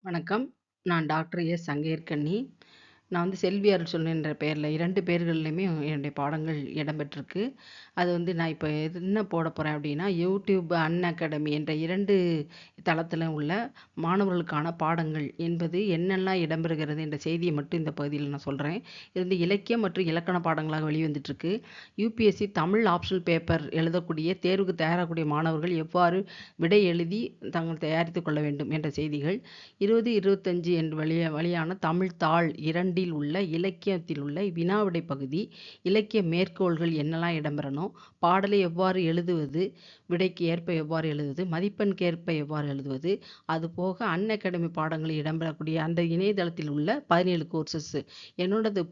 வணக்கம். நான் doctor S. சங்கையர்கண்ணி. நான் செல்வி அருள்சொல் என்ற பெயர்ல 2 பேர்கள்லயுமே என்னுடைய பாடங்கள் இடம்பெற்றிருக்கு. அது நான் இப்ப என்ன போடப் போறேன் அப்படின்னா, யூடியூப் அன்அகாடமி என்ற 2 தளத்தில உள்ள மாணவர்களுக்கான பாடங்கள் என்பது என்னெல்லாம் இடம்பெறுகிறது என்ற செய்திய மட்டும் இந்த பகுதியில நான் சொல்றேன். இது இலக்கியம் மற்றும் இலக்கண பாடங்களாக வெளிவந்துட்டுருக்கு. யுபிஎஸ்சி தமிழ் ஆப்ஷனல் பேப்பர் எழுதக்கூடிய தேர்வுக்கு தயாராகக்கூடிய மாணவர்கள் எவ்வாறு விடை எழுதி தாங்கள் தயாரித்துக் கொள்ள வேண்டும் என்ற செய்திகள். 20, 25 என்று வெளியான தமிழ் தாள் 2 உள்ள இலக்கியத்தில் உள்ள வினாவிடை பகுதி, இலக்கிய மேற்கோள்கள் என்னெல்லாம் இடம்பெறணும், பாடலை எவ்வாறு எழுதுவது, விடைக்கு ஏற்ப எவ்வாறு எழுதுவது, மதிப்பெண்ணுக்கு ஏற்ப எவ்வாறு எழுதுவது, அதுபோக அன்அகாடமி பாடங்களில் இடம்பெறக்கூடிய அந்த இணையதளத்தில் உள்ள 17 கோர்சஸ் என்னோடது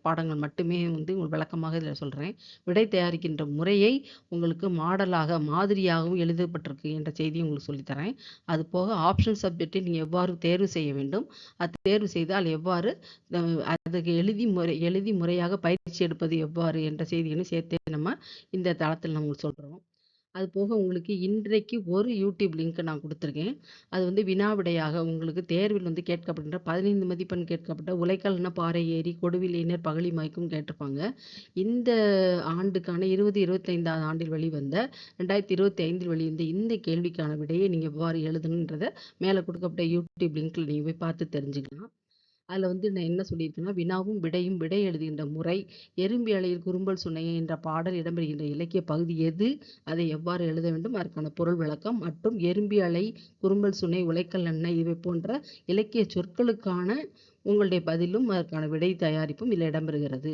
பாடங்கள் மட்டுமே உங்களுக்கு விளக்கமாக இதில் சொல்கிறேன். விடை தயாரிக்கின்ற முறையை உங்களுக்கு மாடலாக மாதிரியாகவும் எழுதப்பட்டிருக்கு என்ற செய்தியை உங்களுக்கு சொல்லித்தரேன். அது போக ஆப்ஷனல் சப்ஜெக்டை நீங்கள் எவ்வாறு தேர்வு செய்ய வேண்டும், அது தேர்வு செய்தால் எவ்வாறு அதுக்கு எழுதி முறையாக பயிற்சி எடுப்பது எவ்வாறு என்ற செய்திகளையும் சேர்த்தே நம்ம இந்த தளத்தில் நம்ம சொல்கிறோம். அது போக உங்களுக்கு இன்றைக்கு ஒரு யூடியூப் லிங்க் நான் கொடுத்துருக்கேன். அது வினாவிடையாக உங்களுக்கு தேர்வில் கேட்கப்படுகின்ற 15 மதிப்பெண் கேட்கப்பட்ட உலைக்கல்ன பாறை ஏரி கொடுவில் இனர் பகழி மயக்கும் கேட்டிருப்பாங்க. இந்த ஆண்டுக்கான 2025 ஆண்டில் வெளிவந்த 2025 வெளிவந்த இந்த கேள்விக்கான விடையை நீங்கள் எவ்வாறு எழுதணுன்றதை மேலே கொடுக்கப்பட்ட யூடியூப் லிங்க்ல நீங்கள் போய் பார்த்து தெரிஞ்சுக்கலாம். அதில் நான் என்ன சொல்லியிருக்கேன்னா, வினாவும் விடையும் விடை எழுதுகின்ற முறை, எறும்பி அலையில் குறும்பல் சுனையே என்ற பாடல் இடம்பெறுகின்ற இலக்கிய பகுதி எது, அதை எவ்வாறு எழுத வேண்டும், அதற்கான பொருள் விளக்கம் மற்றும் எறும்பி அலை, குறும்பல் சுனை, உலைக்கல் எண்ணெய் இவை போன்ற இலக்கிய சொற்களுக்கான உங்களுடைய பதிலும் அதற்கான விடை தயாரிப்பும் இதில் இடம்பெறுகிறது.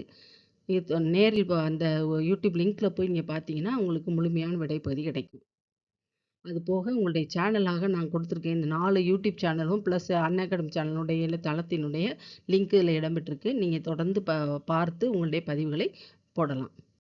நேரில் அந்த யூடியூப் லிங்க்ல போய் நீங்கள் பார்த்தீங்கன்னா உங்களுக்கு முழுமையான விடைப்பகுதி கிடைக்கும். அது போக உங்களுடைய சேனலாக நான் கொடுத்துருக்கேன். இந்த 4 யூடியூப் சேனலும் ப்ளஸ் அன்அகாடமி சேனலுடைய தளத்தினுடைய லிங்க் இதில் இடம்பெற்றிருக்கு. நீங்கள் தொடர்ந்து பார்த்து உங்களுடைய பதிவுகளை போடலாம்.